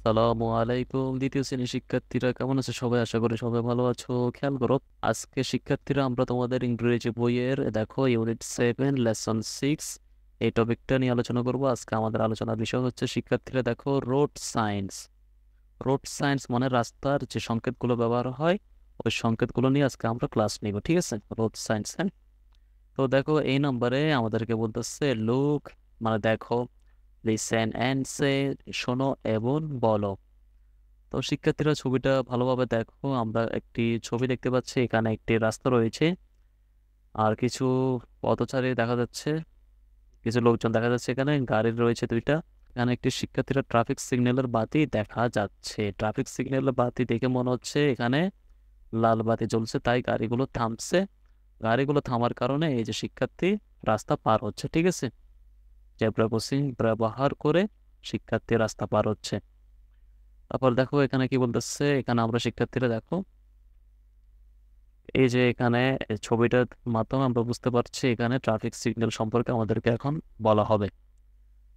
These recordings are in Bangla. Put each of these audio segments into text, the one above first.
আসসালামু আলাইকুম। দ্বিতীয় শ্রেণীর শিক্ষার্থীরা কেমন আছো সবাই? আশা করি সবাই ভালো আছো। খেয়াল করো, আজকে শিক্ষার্থীরা আমরা তোমাদের ইংরেজি বইয়ের দেখো ইউনিট 7 লেসন 6 এই টপিকটা নিয়ে আলোচনা করব। আজকে আমাদের আলোচনার বিষয় হচ্ছে শিক্ষার্থীরা দেখো রোড সাইন্স। রোড সাইন্স মানে রাস্তার যে সংকেতগুলো ব্যবহার হয় ওই সংকেতগুলো নিয়ে আজকে আমরা ক্লাস নিব, ঠিক আছে? রোড সাইন্স, হ্যাঁ। তো দেখো এই নম্বরে আমাদেরকে বলতেছে লুক মানে দেখো, লিসেন অ্যান্ড সে শোনো এবং বলো। তো শিক্ষার্থীরা ছবিটা ভালোভাবে দেখো, আমরা একটি ছবি দেখতে পাচ্ছি, এখানে একটি রাস্তা রয়েছে আর কিছু পথচারী দেখা যাচ্ছে, কিছু লোকজন দেখা যাচ্ছে, এখানে গাড়ি রয়েছে দুইটা। এখানে একটি শিক্ষার্থীরা ট্রাফিক সিগন্যালের বাতি দেখা যাচ্ছে। ট্রাফিক সিগন্যালের বাতি দেখে মনে হচ্ছে এখানে লাল বাতি জ্বলছে, তাই গাড়িগুলো থামছে। গাড়িগুলো থামার কারণে এই যে শিক্ষার্থী রাস্তা পার হচ্ছে, ঠিক আছে? জেব্রা ক্রসিং ব্যবহার করে শিক্ষার্থী রাস্তা পার হচ্ছে। তারপর দেখো এখানে কি বলতেছে, এখানে আমরা শিক্ষার্থীরা দেখো এই যে এখানে ছবিটার মাধ্যমে আমরা বুঝতে পারছি এখানে ট্রাফিক সিগন্যাল সম্পর্কে আমাদেরকে এখন বলা হবে।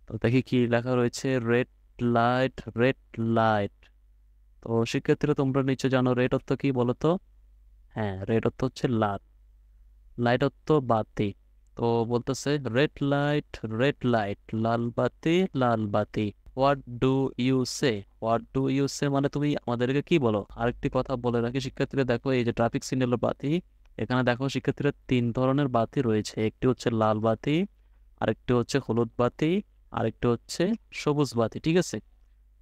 তো দেখি কি লেখা রয়েছে, রেড লাইট, রেড লাইট। তো শিক্ষার্থীরা তোমরা নিশ্চয় জানো রেড অর্থ কি বলো তো? হ্যাঁ, রেড অর্থ হচ্ছে লাল, লাইট অর্থ বাতি। তো বলতেছে রেড লাইট, রেড লাইট, লাল বাতি, লাল বাতি। What do you say? What do you say মানে তুমি আমাদেরকে কি বলো? আরেকটি কথা বলে রাখি শিক্ষার্থীরা, দেখো এই যে ট্রাফিক সিগন্যালের বাতি, এখানে দেখো শিক্ষার্থীরা তিন ধরনের বাতি রয়েছে। একটি হচ্ছে লাল বাতি, আরেকটি হচ্ছে হলুদ বাতি, আরেকটি হচ্ছে সবুজ বাতি, ঠিক আছে?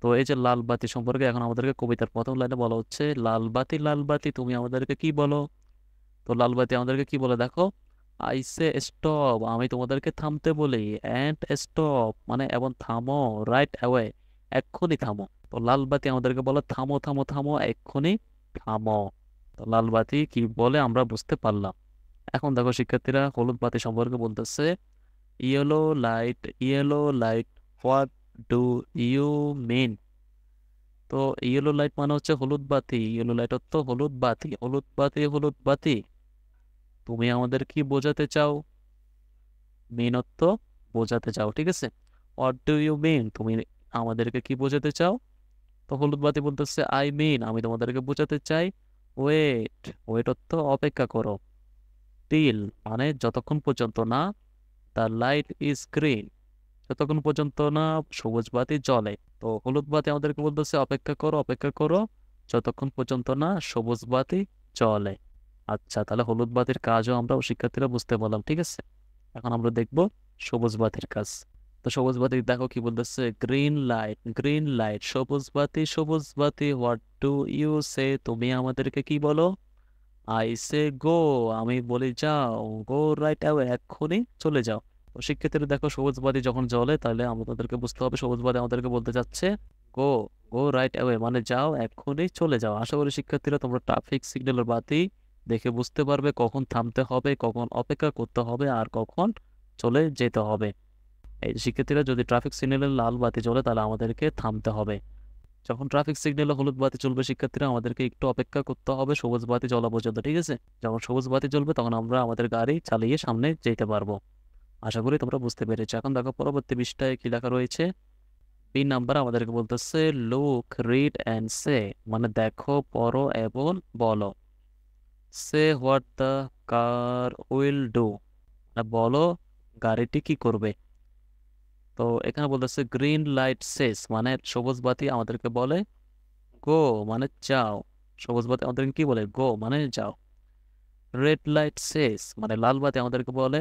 তো এই যে লাল বাতি সম্পর্কে এখন আমাদেরকে কবিতার প্রথম লাইনে বলা হচ্ছে, লাল বাতি তুমি আমাদেরকে কি বলো? তো লাল বাতি আমাদেরকে কি বলে দেখো, আই সে স্টপ, আমি তোমাদেরকে থামতে বলি। অ্যান্ড স্টপ মানে এবং থামো, রাইট অ্যাওয়ে, এক্ষুনি থামো। তো লাল বাতি আমাদেরকে বলে থামো থামো থামো, এক্ষুনি থামো। তো লাল বাতি কি বলে আমরা বুঝতে পারলাম। এখন দেখো শিক্ষার্থীরা হলুদ বাতি সম্পর্কে বলতেছে, yellow light, yellow light, what do you mean? তো ইয়েলো লাইট মানে হচ্ছে হলুদ বাতি, ইয়েলো লাইট অর্থ হলুদ বাতি, হলুদ বাতি, হলুদ বাতি, তুমি আমাদের কি বোঝাতে চাও? মিনত্ব বোঝাতে চাও, ঠিক আছে? হোয়াট ডু ইউ মিন, তুমি আমাদেরকে কি বোঝাতে চাও? তো হলুদ বাতি বলতেছে আই মিন, আমি তোমাদেরকে বোঝাতে চাই। ওয়েট, ওয়েট অর্থ অপেক্ষা করো। টিল মানে যতক্ষণ পর্যন্ত না, দ্য লাইট ইজ গ্রিন, যতক্ষণ পর্যন্ত না সবুজ বাতি জ্বলে। তো হলুদ বাতি আমাদেরকে বলতেছে অপেক্ষা করো, অপেক্ষা করো, যতক্ষণ পর্যন্ত না সবুজ বাতি জ্বলে। আচ্ছা, তাহলে হলুদ বাতির কাজও আমরা শিক্ষার্থীরা বুঝতে পারলাম, ঠিক আছে? এখন আমরা দেখব সবুজ বাতির কাজ। তো সবুজ বাতি দেখো কি বলতেছে, গ্রিন লাইট, গ্রিন লাইট, সবুজ বাতি, সবুজ বাতি, হোয়াট ডু ইউ সে, তুমি আমাদেরকে কি বলো? আই সে গো, আমি বলি যাও। গো রাইট অ্যাওয়ে, এক্ষুনি চলে যাও। তো শিক্ষার্থীরা দেখো সবুজ বাতি যখন জ্বলে তাহলে আমাদেরকে বুঝতে হবে সবুজ বাতি আমাদেরকে বলতে যাচ্ছে গো, গো রাইট অ্যাওয়ে মানে যাও, এক্ষুনি চলে যাও। আশা করি শিক্ষার্থীরা তোমরা ট্রাফিক সিগন্যালের বাতি দেখে বুঝতে পারবে কখন থামতে হবে, কখন অপেক্ষা করতে হবে, আর কখন চলে যেতে হবে। এই যে শিক্ষার্থীরা, যদি ট্রাফিক সিগন্যালের লাল বাতি জ্বলে তাহলে আমাদেরকে থামতে হবে। যখন ট্রাফিক সিগন্যালে হলুদ বাতি চলবে শিক্ষার্থীরা আমাদেরকে একটু অপেক্ষা করতে হবে সবুজ বাতি জ্বলা পর্যন্ত, ঠিক আছে? যখন সবুজ বাতি জ্বলবে তখন আমরা আমাদের গাড়ি চালিয়ে সামনে যেতে পারবো। আশা করি তোমরা বুঝতে পেরেছো। এখন দেখো পরবর্তী পৃষ্ঠায় কি লেখা রয়েছে। 3 নাম্বার আমাদেরকে বলতেছে লুক, রিড অ্যান্ড সে মানে দেখো, পড়ো এবং বলো। Say what the car will do না বলো গাড়িটি কি করবে। তো এখানে বলতেছে গ্রিন লাইট সেস মানে সবুজ বাতি আমাদেরকে বলে গো মানে যাও, সবুজ বাতি আমাদেরকে কি বলে? গো মানে যাও। রেড লাইট সেস মানে লাল বাতি আমাদেরকে বলে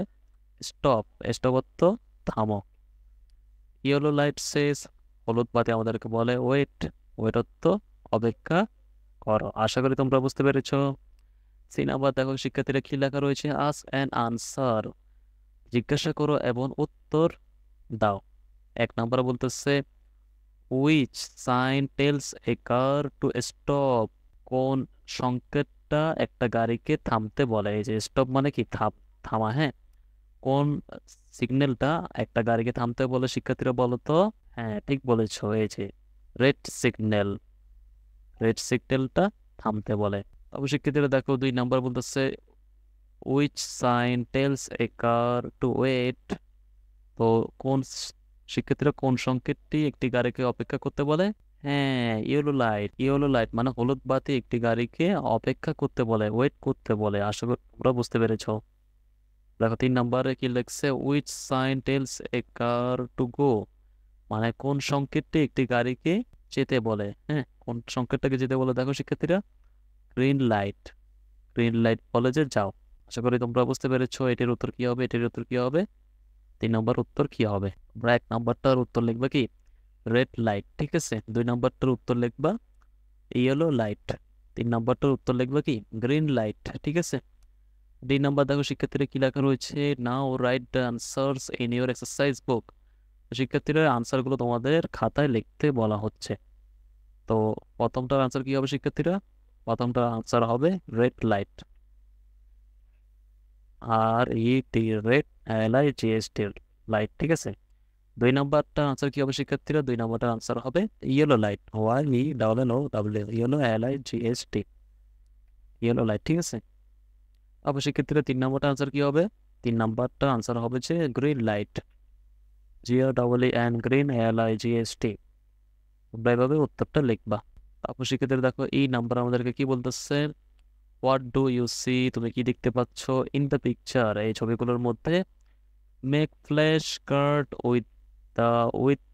স্টপ, স্টপ অর্থ থামো। ইয়েলো লাইট সেস হলুদ বাতি আমাদেরকে বলে ওয়েট, ওয়েট অর্থ অপেক্ষা করো। আশা করি তোমরা বুঝতে পেরেছো। সিনাবার দেখো শিক্ষার্থীরা কি লেখা রয়েছে, আস্ক অ্যান্ড আনসার জিজ্ঞাসা করো এবং উত্তর দাও। 1 নাম্বার বলতেছে which sign tells a car to stop, কোন সংকেতটা একটা গাড়িকে থামতে বলে? এই যে স্টপ মানে কি থামা, হ্যাঁ। কোন সিগন্যালটা একটা গাড়িকে থামতে বলে শিক্ষার্থীরা বলো তো? হ্যাঁ, ঠিক বলেছো, এই যে রেড সিগন্যাল, রেড সিগন্যালটা থামতে বলে। তবে শিক্ষার্থীরা দেখো 2 নাম্বার বলতেছে which sign tells a car to wait, তো কোন শিক্ষার্থীরা কোন সংকেতটি একটি গাড়িকে অপেক্ষা করতে বলে? হ্যাঁ, ইয়েলো লাইট মানে হলুদ বাতি একটি গাড়িকে অপেক্ষা করতে বলে, ওয়েট করতে বলে। আশা করি তোমরা বুঝতে পেরেছো। দেখো 3 নম্বরে কি লিখছে, which sign tells a car to go, মানে কোন সংকেতটি একটি গাড়িকে যেতে বলে। হ্যাঁ, কোন সংকেতটাকে যেতে বলে দেখো শিক্ষার্থীরা, গ্রিন লাইট। গ্রিন লাইট বলে যে যাও। আশা করি তোমরা বুঝতে পেরেছো এটির উত্তর কি হবে, এটির উত্তর কি হবে, 3 নম্বর উত্তর কি হবে। তোমরা 1 নম্বরটার উত্তর লিখবা কি, রেড লাইট, ঠিক আছে। 2 নম্বরটার উত্তর লিখবা ইয়েলো লাইট। 3 নম্বরটার উত্তর লিখবা কি, গ্রিন লাইট, ঠিক আছে। 2 নম্বর দেখো শিক্ষার্থীরা কি লেখা রয়েছে, now write the answers in your exercise book. শিক্ষার্থীরা আনসারগুলো তোমাদের খাতায় লিখতে বলা হচ্ছে। তো প্রথমটার আনসার কি হবে শিক্ষার্থীরা, প্রথমটার আনসার হবে রেড লাইট, আর ইটি, রেড, LIGHT লাইট, ঠিক আছে। 2 নম্বরটার আনসার কি হবে শিক্ষার্থীরা, 2 নম্বরটার আনসার হবে yellow light, YELLOW, yellow LIGHT, yellow light, ঠিক আছে। আবার শিক্ষার্থীরা 3 নম্বরটার আনসার কি হবে, 3 নম্বরটার আনসার হবে যে green light, GREEN, green LIGHT। তোমরা এভাবে উত্তরটা লিখবা। তারপর শিক্ষার্থীরা দেখো এই নাম্বার আমাদেরকে কি বলতেছে, হোয়াট ডু ইউ সি, তুমি কি দেখতে পাচ্ছ, ইন দ্য পিকচার, এই ছবিগুলোর মধ্যে, make flash card with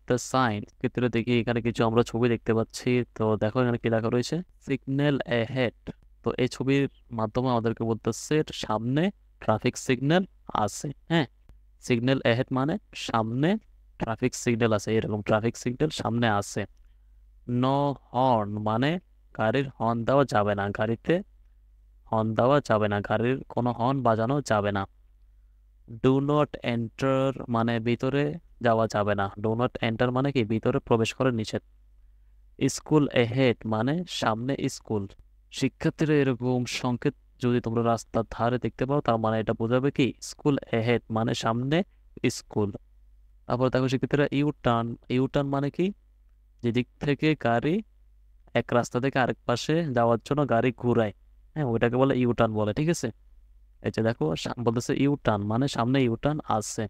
the sign. ক্ষেত্রে দেখি এখানে কিছু আমরা ছবি দেখতে পাচ্ছি। তো দেখো এখানে কি লেখা রয়েছে, সিগন্যাল অ্যাহেড। তো এই ছবির মাধ্যমে আমাদেরকে বলতেছে সামনে ট্রাফিক সিগন্যাল আছে। হ্যাঁ, সিগন্যাল অ্যাহেড মানে সামনে ট্রাফিক সিগন্যাল আছে, এরকম ট্রাফিক সিগন্যাল সামনে আছে। নো হর্ন মানে গাড়ির হর্ন দেওয়া যাবে না, গাড়িতে হর্ন দেওয়া যাবে না, গাড়ির কোনো হর্ন বাজানো যাবে না। ডু নট এন্টার মানে ভিতরে যাওয়া যাবে না, ডু নট এন্টার মানে কি ভিতরে প্রবেশ করা নিষেধ। স্কুল এহেড মানে সামনে স্কুল। শিক্ষার্থীরা এরকম সংকেত যদি তোমরা রাস্তার ধারে দেখতে পাও তার মানে এটা বোঝাবে কি, স্কুল এহেড মানে সামনে স্কুল। তারপর দেখো শিক্ষার্থীরা ইউ টার্ন মানে কি, যেদিক থেকে গাড়ি এক রাস্তা থেকে আরেক পাশে যাওয়ার জন্য গাড়ি ঘুরায়, হ্যাঁ ওইটাকে বলে ইউ টার্ন বলে, ঠিক আছে। এই যে দেখো বলতেছে ইউ টার্ন মানে সামনে ইউ টার্ন আছে।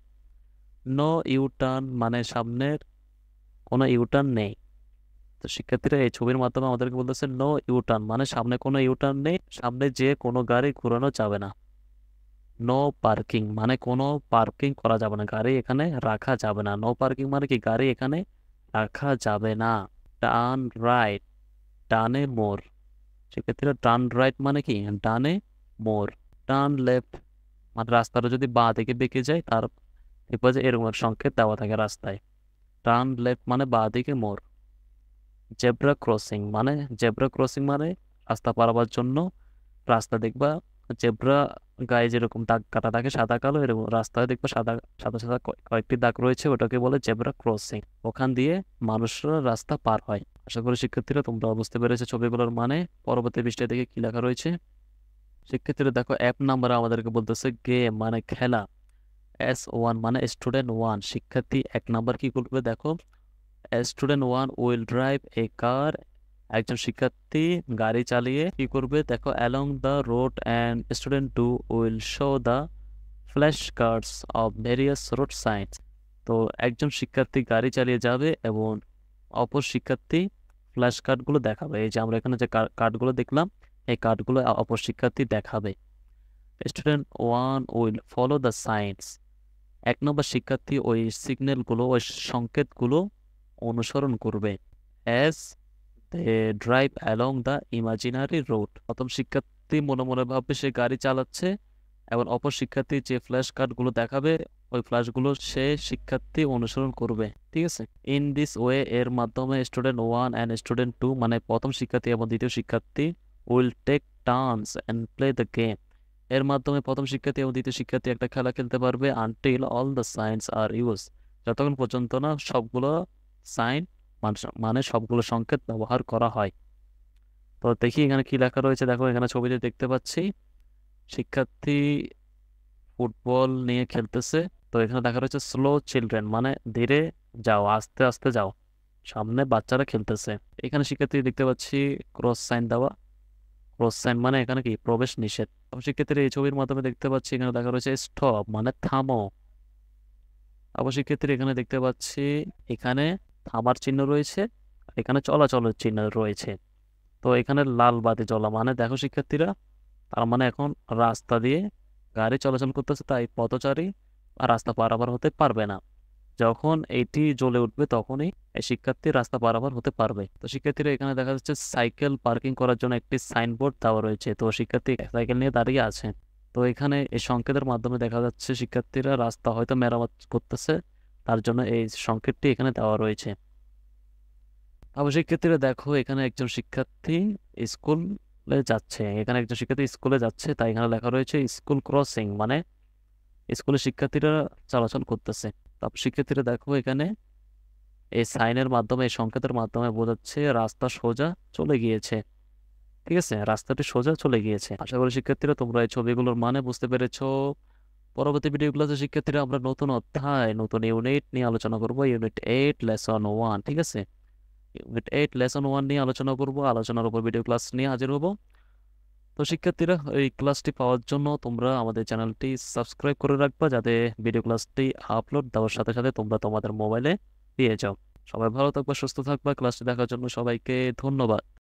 নো ইউ টার্ন মানে সামনের কোনো ইউ টার্ন নেই। তো শিক্ষার্থীরা এই ছবির মাধ্যমে আমাদেরকে বলতেছে নো ইউ টার্ন মানে সামনে কোনো ইউ টার্ন নেই, সামনে যে কোনো গাড়ি ঘোরানো যাবে না। নো পার্কিং মানে কোনো পার্কিং করা যাবে না, গাড়ি এখানে রাখা যাবে না। নো পার্কিং মানে কি, গাড়ি এখানে রাখা যাবে না। টার্ন রাইট, ডানে মোড়। সেক্ষেত্রে টার্ন রাইট মানে কি, ডানে মোড়। টার্ন লেফট মানে রাস্তাটা যদি বাঁ দিকে বেঁকে যায় তার দেখবো যে এরকম এক সংকেত দেওয়া থাকে রাস্তায়। টার্ন লেফট মানে বাঁ দিকে মোড়। জেব্রা ক্রসিং মানে রাস্তা পারাবার জন্য রাস্তা দেখবা, জেব্রা গায়ে যেরকম দাগ কাটা থাকে সাদা কালো, এরকম রাস্তায় দেখবা সাদা সাদা সাদা কয়েকটি দাগ রয়েছে, ওটাকে বলে জেব্রা ক্রসিং। ওখান দিয়ে মানুষরা রাস্তা পার হয়। আশা করি শিক্ষার্থীরা তোমরা বুঝতে পেরেছো ছবিগুলোর মানে। পরবর্তী পৃষ্ঠায় দেখে কি লেখা রয়েছে, শিক্ষার্থীরা দেখো 1 নম্বরে আমাদেরকে বলতেছে গেম মানে খেলা। S1 মানে স্টুডেন্ট 1, শিক্ষার্থী 1 নাম্বার কি করবে দেখো, স্টুডেন্ট 1 উইল ড্রাইভ এ কার, একজন শিক্ষার্থী গাড়ি চালিয়ে কি করবে দেখো, along the road and student 2 will show the flash cards of various road Cynos. তো একজন শিক্ষার্থী গাড়ি চালিয়ে যাবে এবং অপর শিক্ষার্থী ফ্ল্যাশ কার্ডগুলো দেখাবে। এই যে আমরা এখানে যে কার্ডগুলো দেখলাম, এই কার্ডগুলো অপর শিক্ষার্থী দেখাবে। Student 1 will follow the signs, 1 নম্বর শিক্ষার্থী ওই সিগন্যালগুলো, ওই সংকেতগুলো অনুসরণ করবে। As they drive along the imaginary road, প্রথম শিক্ষার্থী মনে মনে ভাববে সে গাড়ি চালাচ্ছে, এবং অপর শিক্ষার্থী যে ফ্ল্যাশ কার্ডগুলো দেখাবে ওই ফ্ল্যাশগুলো সে শিক্ষার্থী অনুসরণ করবে, ঠিক আছে। ইন দিস ওয়ে এর মাধ্যমে স্টুডেন্ট 1 অ্যান্ড স্টুডেন্ট 2 মানে প্রথম শিক্ষার্থী এবং দ্বিতীয় শিক্ষার্থী will take turns and play the game, এর মাধ্যমে প্রথম শিক্ষার্থী এবং দ্বিতীয় শিক্ষার্থী একটা খেলা খেলতে পারবে। Until all the signs are used, যতক্ষণ পর্যন্ত না সবগুলো সাইন মানে সবগুলো সংকেত ব্যবহার করা হয়। তো দেখি এখানে কি লেখা রয়েছে, দেখো এখানে ছবিতে দেখতে পাচ্ছি শিক্ষার্থী ফুটবল নিয়ে খেলতেছে। তো এখানে দেখা রয়েছে স্লো চিলড্রেন মানে ধীরে যাও, আস্তে আস্তে যাও, সামনে বাচ্চারা খেলতেছে। এখানে শিক্ষার্থী দেখতে পাচ্ছি ক্রস সাইন দেওয়া, ক্রস সাইন মানে এখানে কি প্রবেশ নিষেধ। শিক্ষার্থীরা এই ছবির মাধ্যমে দেখতে পাচ্ছি এখানে দেখা রয়েছে স্টপ মানে থামো। আবার শিক্ষার্থী এখানে দেখতে পাচ্ছি এখানে থামার চিহ্ন রয়েছে এখানে চলাচলের চিহ্ন রয়েছে। তো এখানে লাল বাতি জ্বলা মানে দেখো শিক্ষার্থীরা, তার মানে এখন রাস্তা দিয়ে গাড়ি চলাচল করতেছে, তাই পথচারী আর রাস্তা পারাপার হতে পারবে না। যখন এটি জ্বলে উঠবে তখনই এই শিক্ষার্থী রাস্তা পারাপার হতে পারবে। তো শিক্ষার্থীরা এখানে দেখা যাচ্ছে সাইকেল পার্কিং করার জন্য একটি সাইনবোর্ড দেওয়া রয়েছে। তো শিক্ষার্থী সাইকেল নিয়ে দাঁড়িয়ে আছে। তো এখানে এই সংকেতের মাধ্যমে দেখা যাচ্ছে শিক্ষার্থীরা রাস্তা হয়তো মেরামত করতেছে, তার জন্য এই সংকেতটি এখানে দেওয়া রয়েছে। আবার শিক্ষার্থীরা দেখো, এখানে একজন শিক্ষার্থী স্কুলে যাচ্ছে। এখানে একজন শিক্ষার্থী স্কুলে যাচ্ছে, তাই এখানে লেখা রয়েছে স্কুল ক্রসিং, মানে স্কুলের শিক্ষার্থীরা চলাচল করতেছে। তারপর শিক্ষার্থীরা দেখো, এখানে এই সাইনের মাধ্যমে, এই সংকেতের মাধ্যমে বোঝাচ্ছে রাস্তা সোজা চলে গিয়েছে। ঠিক আছে, রাস্তাটি সোজা চলে গিয়েছে। আশা করি শিক্ষার্থীরা তোমরা এই ছবিগুলোর মানে বুঝতে পেরেছো। পরবর্তী ভিডিওগুলোতে শিক্ষার্থীরা আমরা নতুন অধ্যায়, নতুন ইউনিট নিয়ে আলোচনা করব, ইউনিট 8 লেসন 1। ঠিক আছে, ইউনিট 8 লেসন 1 নিয়ে আলোচনা করব। আলোচনার উপর ভিডিও ক্লাস নিয়ে হাজির হব। তো শিক্ষার্থীরা, এই ক্লাসটি পাওয়ার জন্য তোমরা আমাদের চ্যানেলটি সাবস্ক্রাইব করে রাখবা, যাতে ভিডিও ক্লাসটি আপলোড দেওয়ার সাথে সাথে তোমরা তোমাদের মোবাইলে পেয়ে যাও। সবাই ভালো থাকবা, সুস্থ থাকবা। ক্লাসটি দেখার জন্য সবাইকে ধন্যবাদ।